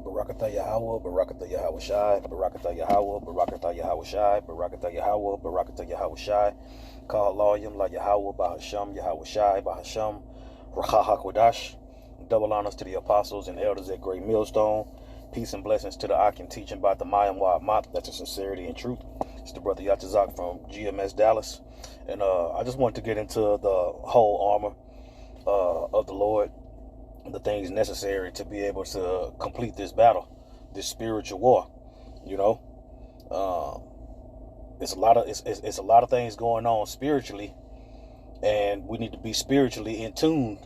Barakatah Yahweh, Barakatah Yahweh Shai, Barakatah Yahweh, Barakatah Yahweh Shai, Barakatah Yahweh, Barakatah Yahweh Shai, Kal Layim La Yahweh, Bahasham, Yahweh Shai, Bahasham, Racha HaKodash. Double honors to the apostles and elders at Great Millstone. Peace and blessings to the Akim teaching by the Mayim Wa'amat. That's in sincerity and truth. It's the brother Yatazak from GMS Dallas. And I just wanted to get into the whole armor of the Lord, the things necessary to be able to complete this battle, this spiritual war. You know, it's a lot of things going on spiritually, and we need to be spiritually in tune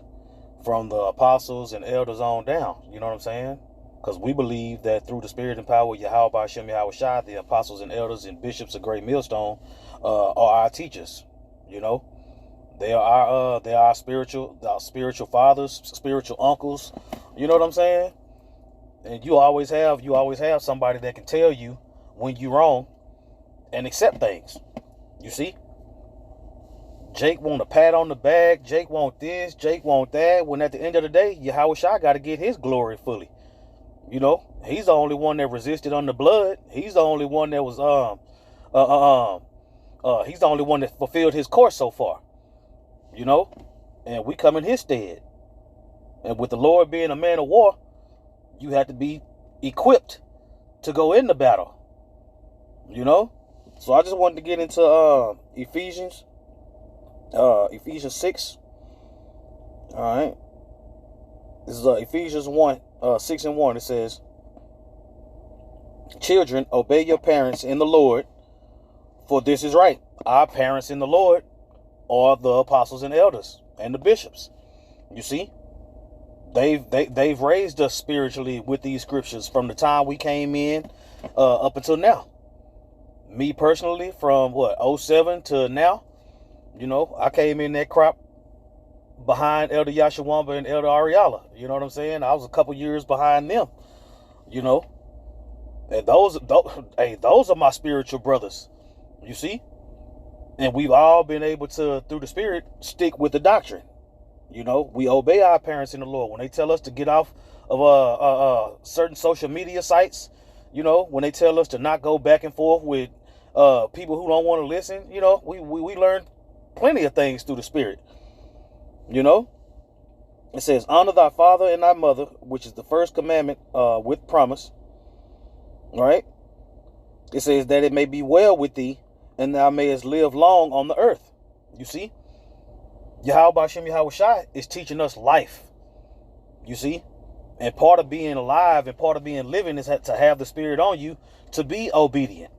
from the apostles and elders on down. You know what I'm saying? Because we believe that through the spirit and power of Yahweh Ba'ashem Yahweh Shai, the apostles and elders and bishops of Great Millstone are our teachers. You know, they are our spiritual fathers, spiritual uncles. You know what I'm saying? And you always have somebody that can tell you when you're wrong and accept things. You see? Jake want a pat on the back. Jake want this. Jake want that. When at the end of the day, Yahweh Shai got to get his glory fully. You know, he's the only one that resisted under blood. He's the only one that was he's the only one that fulfilled his course so far. You know, and we come in his stead. And with the Lord being a man of war, you have to be equipped to go in the battle. You know, so I just wanted to get into Ephesians 6. All right, this is Ephesians 6:1. It says, "Children, obey your parents in the Lord, for this is right." Our parents in the Lord are the apostles and elders and the bishops. You see, they've raised us spiritually with these scriptures from the time we came in up until now. Me personally, from '07 to now, you know, I came in that crop behind Elder Yashawamba and Elder Ariala. You know what I'm saying? I was a couple years behind them. You know, and those are my spiritual brothers. You see, and we've all been able to, through the Spirit, stick with the doctrine. You know, we obey our parents in the Lord when they tell us to get off of certain social media sites. You know, when they tell us to not go back and forth with people who don't want to listen. You know, we learn plenty of things through the Spirit. You know, it says, "Honor thy father and thy mother," which is the first commandment with promise. Right? It says that it may be well with thee, and thou mayest live long on the earth. You see, Yahweh Ba'ashem Yahweh Shai is teaching us life. You see, and part of being alive and part of being living is to have the Spirit on you to be obedient.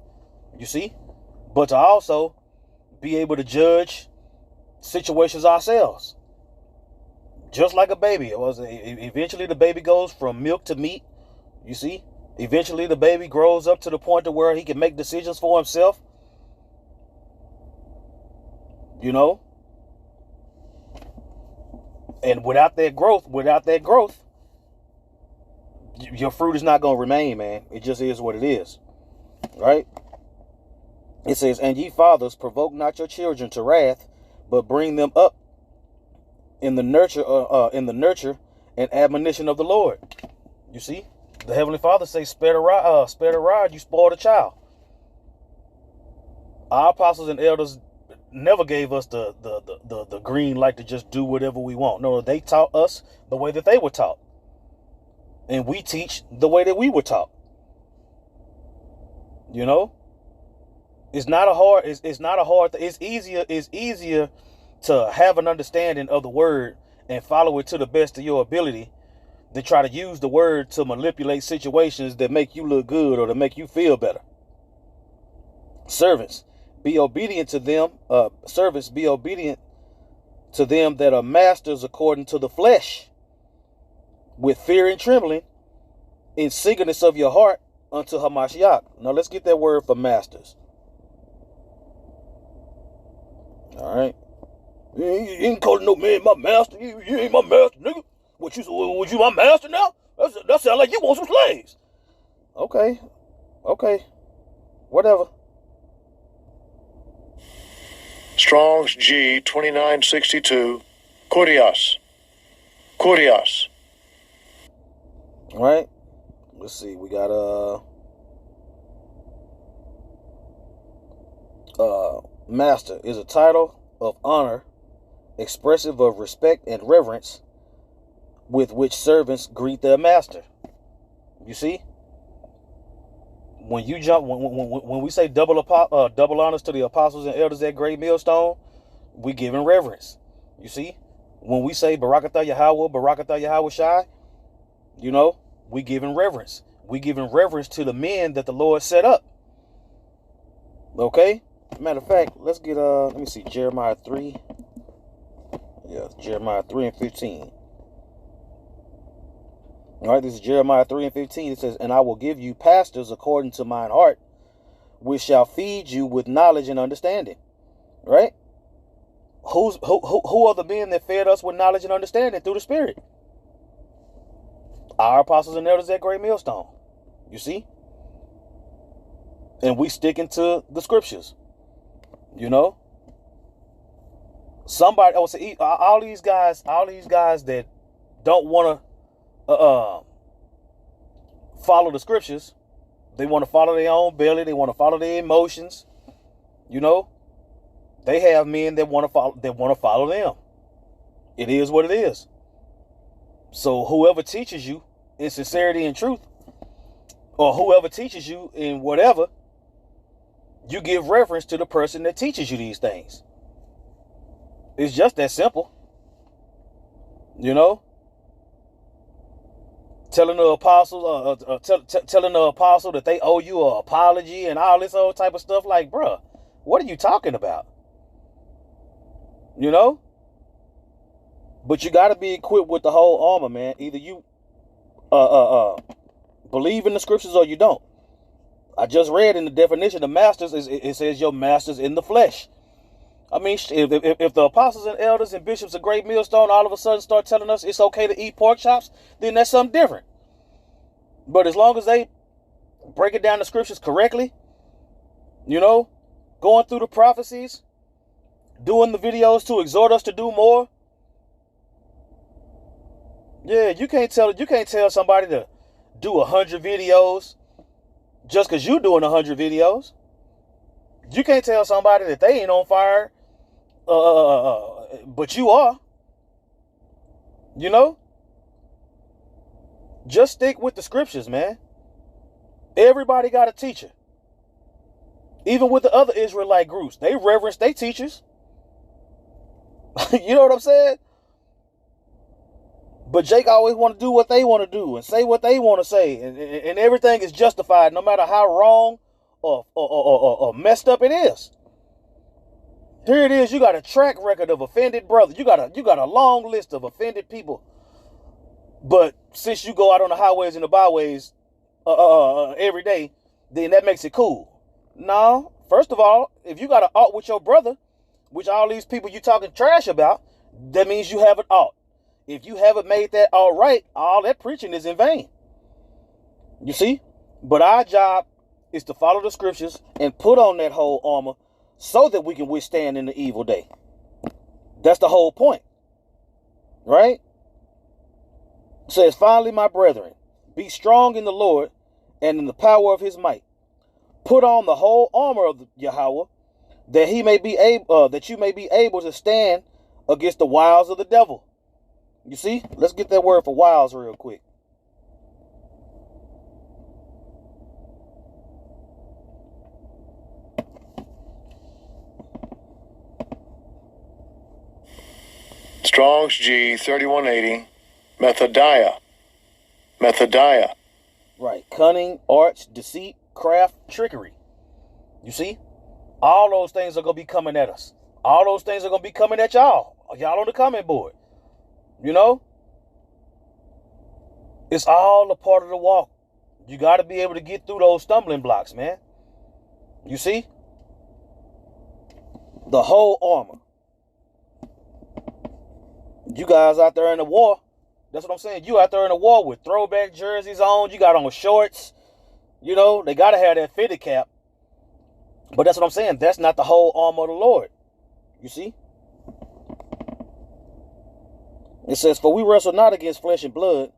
You see, but to also be able to judge situations ourselves. Just like a baby, eventually the baby goes from milk to meat. You see, eventually the baby grows up to the point to where he can make decisions for himself. You know, and without that growth, your fruit is not going to remain, man. It just is what it is, right? It says, "And ye fathers, provoke not your children to wrath, but bring them up in the nurture and admonition of the Lord." You see, the Heavenly Father says, "Spare the rod, you spoil the child." Our apostles and elders never gave us the green light to just do whatever we want. No, they taught us the way that they were taught, and we teach the way that we were taught. You know, it's easier to have an understanding of the word and follow it to the best of your ability than try to use the word to manipulate situations that make you look good or to make you feel better. Servants, be obedient to them. Servants, be obedient to them that are masters according to the flesh, with fear and trembling, in singleness of your heart unto Hamashiach. Now let's get that word for masters. All right. You ain't calling no man my master. You ain't my master, nigga. What you my master now? That sound like you want some slaves. Okay. Whatever. Strong's G 2962. Kurios. All right. let's see. We got master is a title of honor expressive of respect and reverence with which servants greet their master. You see? When you jump, when we say double honors to the apostles and elders at Great Millstone, we giving reverence. You see? When we say Barakatah Yahweh Shai, you know, we giving reverence. We giving reverence to the men that the Lord set up. Okay? Matter of fact, let's get let me see, Jeremiah 3. Yeah, Jeremiah 3 and 15. All right, this is Jeremiah 3 and 15. It says, "And I will give you pastors according to mine heart, which shall feed you with knowledge and understanding." Right? Who are the men that fed us with knowledge and understanding through the Spirit? Our apostles and elders at Great Millstone. You see? And we sticking to the scriptures. You know? Somebody, all these guys that don't want to follow the scriptures. They want to follow their own belly. They want to follow their emotions. You know, they have men that want to follow them. It is what it is. So whoever teaches you in sincerity and truth, or whoever teaches you in whatever, you give reference to the person that teaches you these things. It's just that simple. You know? Telling the apostles, telling the apostle that they owe you an apology and all this old type of stuff. Like, bruh, what are you talking about? You know? But you got to be equipped with the whole armor, man. Either you believe in the scriptures or you don't. I just read in the definition of masters, it says your masters in the flesh. I mean, if the apostles and elders and bishops of Great Millstone all of a sudden start telling us it's okay to eat pork chops, then that's something different. But as long as they break it down the scriptures correctly, you know, going through the prophecies, doing the videos to exhort us to do more. Yeah, you can't tell somebody to do 100 videos just because you're doing 100 videos. You can't tell somebody that they ain't on fire, but you are. You know? Just stick with the scriptures, man. Everybody got a teacher. Even with the other Israelite groups, they reverence their teachers. You know what I'm saying? But Jake always want to do what they want to do and say what they want to say. And everything is justified no matter how wrong or messed up it is. Here it is. You got a track record of offended brothers. You got a long list of offended people. But since you go out on the highways and the byways every day, then that makes it cool. No. First of all, if you got an ought with your brother, which all these people you talking trash about, that means you have an ought. If you haven't made that all right, all that preaching is in vain. You see? But our job is to follow the scriptures and put on that whole armor so that we can withstand in the evil day. That's the whole point. Right? It says, "Finally, my brethren, be strong in the Lord and in the power of his might. Put on the whole armor of Yahweh, that you may be able to stand against the wiles of the devil." You see? Let's get that word for wiles real quick. Strong's G 3180. Methodiah. Right. Cunning, arts, deceit, craft, trickery. You see? All those things are going to be coming at us. All those things are going to be coming at y'all. Y'all on the comment board. You know? It's all a part of the walk. You got to be able to get through those stumbling blocks, man. You see? The whole armor. You guys out there in the war. That's what I'm saying. You out there in the war with throwback jerseys on. You got on shorts. You know, they got to have that fitted cap. But that's what I'm saying. That's not the whole armor of the Lord. You see? It says, "For we wrestle not against flesh and blood,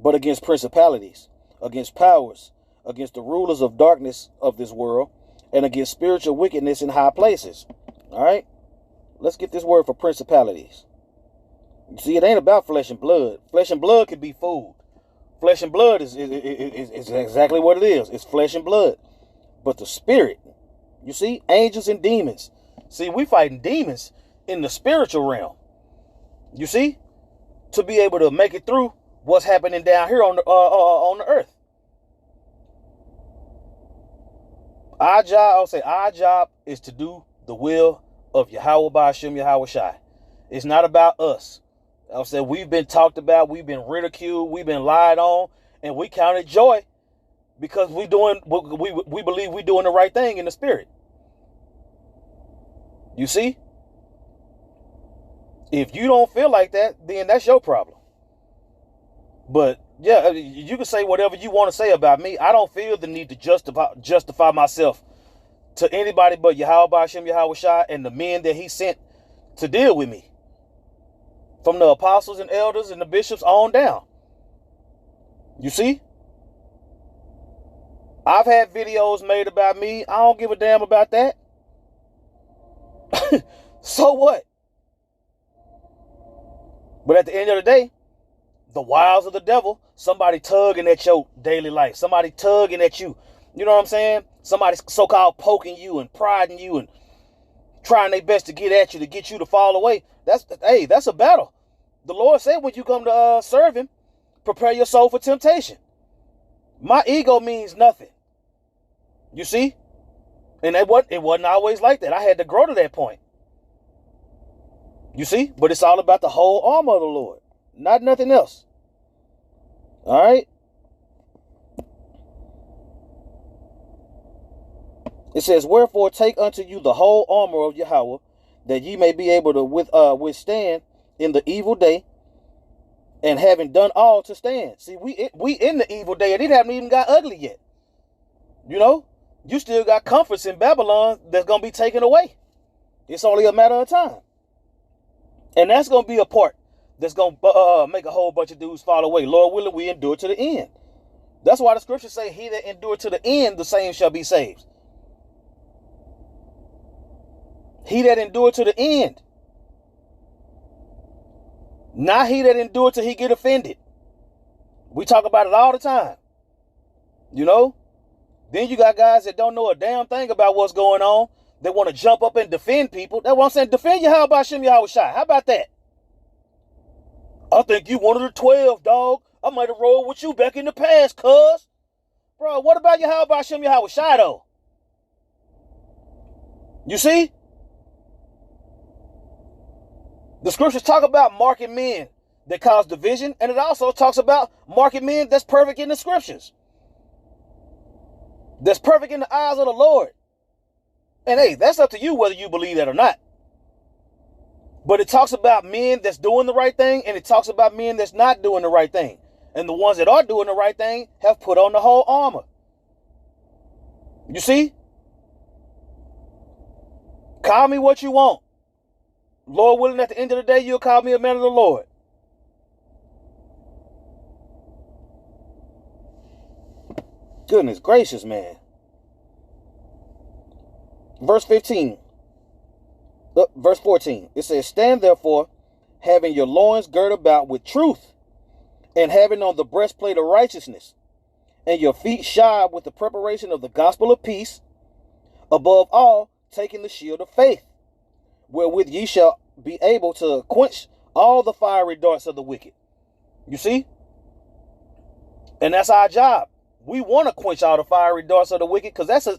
but against principalities, against powers, against the rulers of darkness of this world, and against spiritual wickedness in high places. All right? Let's get this word for principalities. You see, it ain't about flesh and blood. Flesh and blood can be food. Flesh and blood is exactly what it is. It's flesh and blood. But the spirit, you see, angels and demons. See, we fighting demons in the spiritual realm. You see, to be able to make it through what's happening down here on the earth. Our job is to do the will of Yahweh Ba'ashem Yahweh Shai. It's not about us. I'll say we've been talked about, we've been ridiculed, we've been lied on, and we counted joy because we believe we're doing the right thing in the spirit. You see? If you don't feel like that, then that's your problem. But yeah, you can say whatever you want to say about me. I don't feel the need to justify myself to anybody but Yahweh Ba'ashem Yahweh Shai and the men that he sent to deal with me. From the apostles and elders and the bishops on down. You see? I've had videos made about me. I don't give a damn about that. So what? But at the end of the day, the wiles of the devil, somebody tugging at your daily life. Somebody tugging at you. You know what I'm saying? Somebody so-called poking you and prodding you and trying their best to get at you, to get you to fall away. That's a battle. The Lord said when you come to serve him, prepare your soul for temptation. My ego means nothing. You see? And it wasn't always like that. I had to grow to that point. You see? But it's all about the whole armor of the Lord. Not nothing else. All right? It says, wherefore take unto you the whole armor of Yahweh, that ye may be able to withstand in the evil day, and having done all to stand. See, we in the evil day, and it haven't even got ugly yet. You know, you still got comforts in Babylon that's going to be taken away. It's only a matter of time. And that's going to be a part that's going to make a whole bunch of dudes fall away. Lord willing, we endure to the end. That's why the scriptures say, he that endure to the end, the same shall be saved. He that endure to the end. Not he that endure till he get offended. We talk about it all the time. You know? Then you got guys that don't know a damn thing about what's going on. They want to jump up and defend people. That's what I'm saying. Defend Yahweh Ba'ashem Yahweh Shai. How about that? I think you one of the 12, dog. I might have rolled with you back in the past, cuz. Bro, what about Yahweh Ba'ashem Yahweh Shai, though? You see? The scriptures talk about marking men that cause division, and it also talks about marking men that's perfect in the scriptures. That's perfect in the eyes of the Lord. And hey, that's up to you whether you believe that or not. But it talks about men that's doing the right thing, and it talks about men that's not doing the right thing. And the ones that are doing the right thing have put on the whole armor. You see? Call me what you want. Lord willing, at the end of the day, you'll call me a man of the Lord. Goodness gracious, man. Verse 14. It says, stand therefore, having your loins girt about with truth, and having on the breastplate of righteousness, and your feet shod with the preparation of the gospel of peace, above all, taking the shield of faith, wherewith ye shall be able to quench all the fiery darts of the wicked. You see? And that's our job. We want to quench all the fiery darts of the wicked because that's a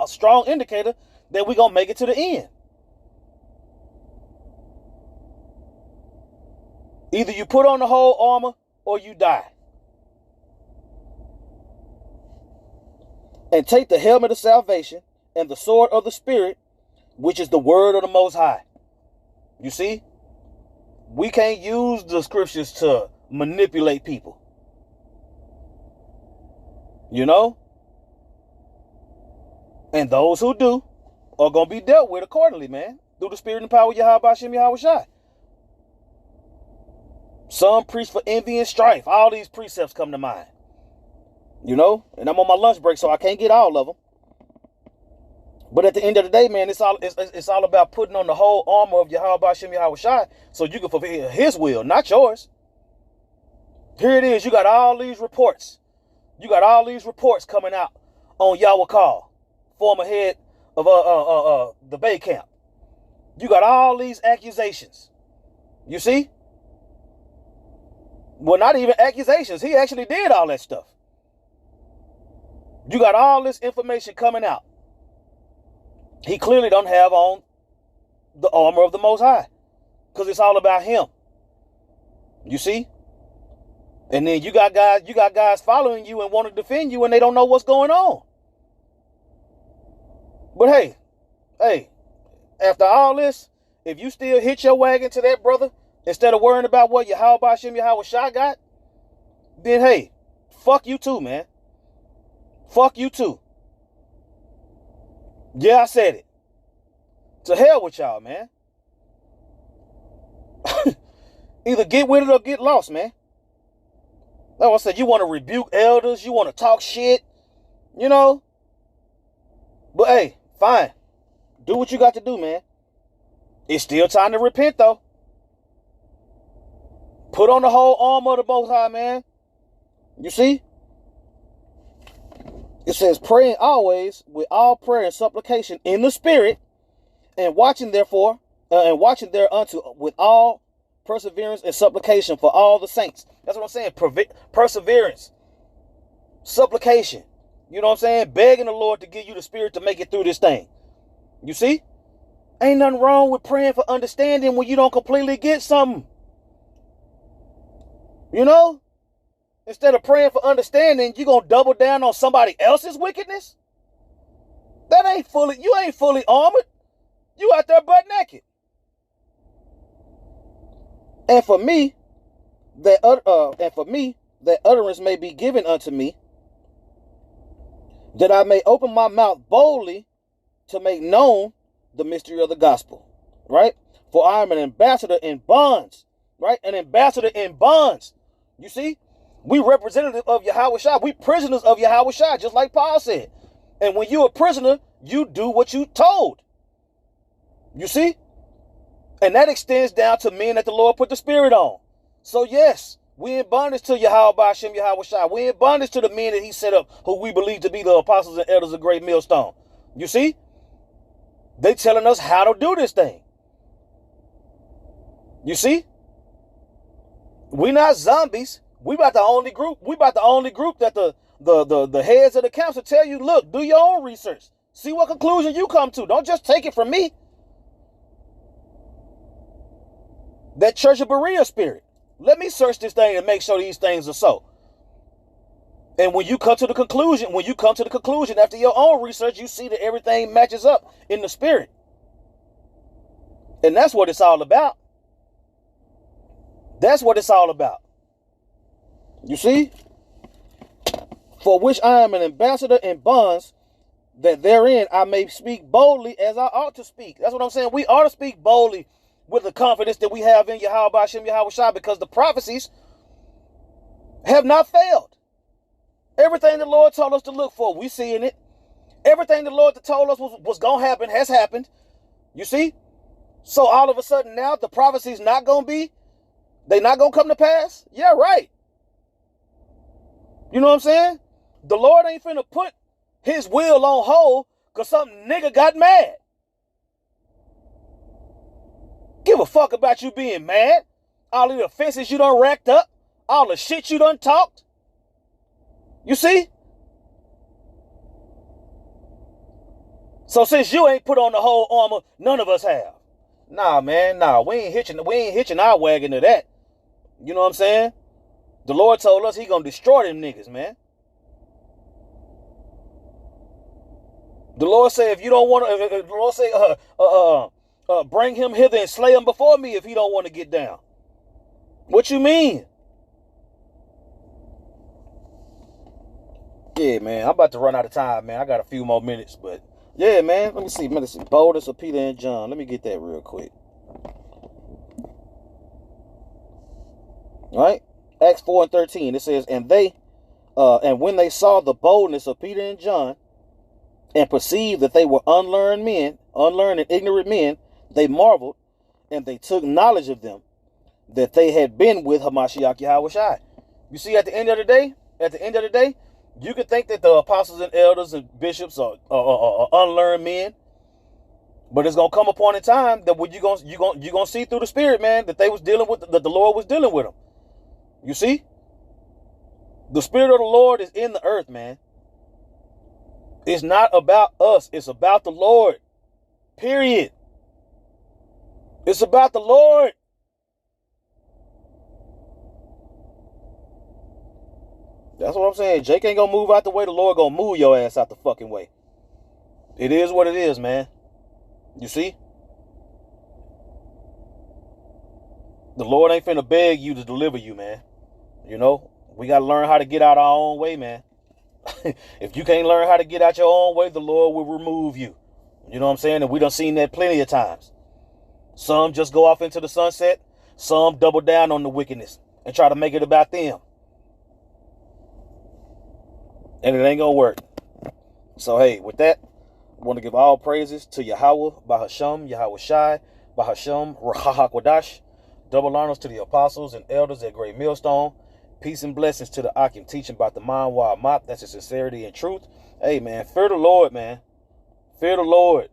strong indicator that we're going to make it to the end. Either you put on the whole armor or you die. And take the helmet of salvation and the sword of the Spirit, which is the word of the Most High. You see? We can't use the scriptures to manipulate people. You know? And those who do are going to be dealt with accordingly, man. Through the spirit and power of Yahweh Ba'ashem Yahweh Shai. Some preach for envy and strife. All these precepts come to mind. You know, and I'm on my lunch break, so I can't get all of them. But at the end of the day, man, it's all about putting on the whole armor of Yahweh Shem Yahweh Shai so you can fulfill his will, not yours. Here it is. You got all these reports. You got all these reports coming out on Yahweh Call, former head of the Bay Camp. You got all these accusations. You see? Well, not even accusations. He actually did all that stuff. You got all this information coming out. He clearly don't have on the armor of the Most High, because it's all about him. You see? And then you got guys following you and want to defend you, and they don't know what's going on. But hey, after all this, if you still hitch your wagon to that brother instead of worrying about what Yahweh Shem Yahweh Shai got, then hey, fuck you too, man. Fuck you too. Yeah, I said it. To hell with y'all, man. Either get with it or get lost, man. Like I said, you want to rebuke elders, you want to talk shit, you know. But hey, fine. Do what you got to do, man. It's still time to repent, though. Put on the whole armor of the Most High, man. You see? It says, praying always with all prayer and supplication in the Spirit, and watching thereunto with all perseverance and supplication for all the saints. That's what I'm saying. Perseverance, supplication. You know what I'm saying? Begging the Lord to give you the Spirit to make it through this thing. You see? Ain't nothing wrong with praying for understanding when you don't completely get something. You know? Instead of praying for understanding, you gonna double down on somebody else's wickedness? You ain't fully armored. You out there butt naked. And for me, that utterance may be given unto me, that I may open my mouth boldly to make known the mystery of the gospel. Right? For I am an ambassador in bonds. Right? An ambassador in bonds. You see? We representative of Yahweh Shai. We prisoners of Yahweh Shai, just like Paul said. And when you're a prisoner, you do what you told. You see? And that extends down to men that the Lord put the Spirit on. So yes, we in bondage to Yahweh Shem Yahweh Shai. We in bondage to the men that he set up, who we believe to be the apostles and elders of Great Millstone. You see? They telling us how to do this thing. You see? We not zombies. We about the only group that the heads of the council tell you, look, do your own research. See what conclusion you come to. Don't just take it from me. That Church of Berea spirit. Let me search this thing and make sure these things are so. And when you come to the conclusion after your own research, you see that everything matches up in the spirit. And that's what it's all about. That's what it's all about. You see? For which I am an ambassador in bonds, that therein I may speak boldly as I ought to speak. That's what I'm saying. We ought to speak boldly with the confidence that we have in Yahweh Shem Yahweh Shai, because the prophecies have not failed. Everything the Lord told us to look for, we see in it. Everything the Lord told us was going to happen has happened. You see? So all of a sudden now the prophecies they're not going to come to pass? Yeah, right. You know what I'm saying? The Lord ain't finna put his will on hold because some nigga got mad. Give a fuck about you being mad. All the offenses you done racked up. All the shit you done talked. You see? So since you ain't put on the whole armor, none of us have. Nah, man, nah. We ain't hitching our wagon to that. You know what I'm saying? The Lord told us he gonna destroy them niggas, man. The Lord said, if you don't want to, the Lord say, bring him hither and slay him before me if he don't want to get down. What you mean? Yeah, man, I'm about to run out of time, man. I got a few more minutes, but yeah, man. Let me see. Boldness of Peter and John. Let me get that real quick. All right. Acts 4:13. It says, and they And when they saw the boldness of Peter and John, and perceived that they were unlearned and ignorant men, they marveled, and they took knowledge of them, that they had been with Hamashiach Yahushai. You see, at the end of the day, you could think that the apostles and elders and bishops are unlearned men, but it's gonna come a point in time that when you gonna see through the Spirit, man, that they was dealing with that the Lord was dealing with them. You see, the Spirit of the Lord is in the earth, man. It's not about us. It's about the Lord. Period. It's about the Lord. That's what I'm saying. Jake ain't gonna move out the way. The Lord gonna move your ass out the fucking way. It is what it is, man. You see? The Lord ain't finna beg you to deliver you, man. You know? We gotta learn how to get out our own way, man. If you can't learn how to get out your own way, the Lord will remove you. You know what I'm saying? And we done seen that plenty of times. Some just go off into the sunset. Some double down on the wickedness and try to make it about them. And it ain't gonna work. So hey, with that, I want to give all praises to Yahweh, Bahasham, Yahweh Shai, Bahasham, Rahahakwadash. Double honors to the apostles and elders at Great Millstone. Peace and blessings to the Akim teaching about the mind wild mop. That's the sincerity and truth. Hey, man, fear the Lord, man. Fear the Lord.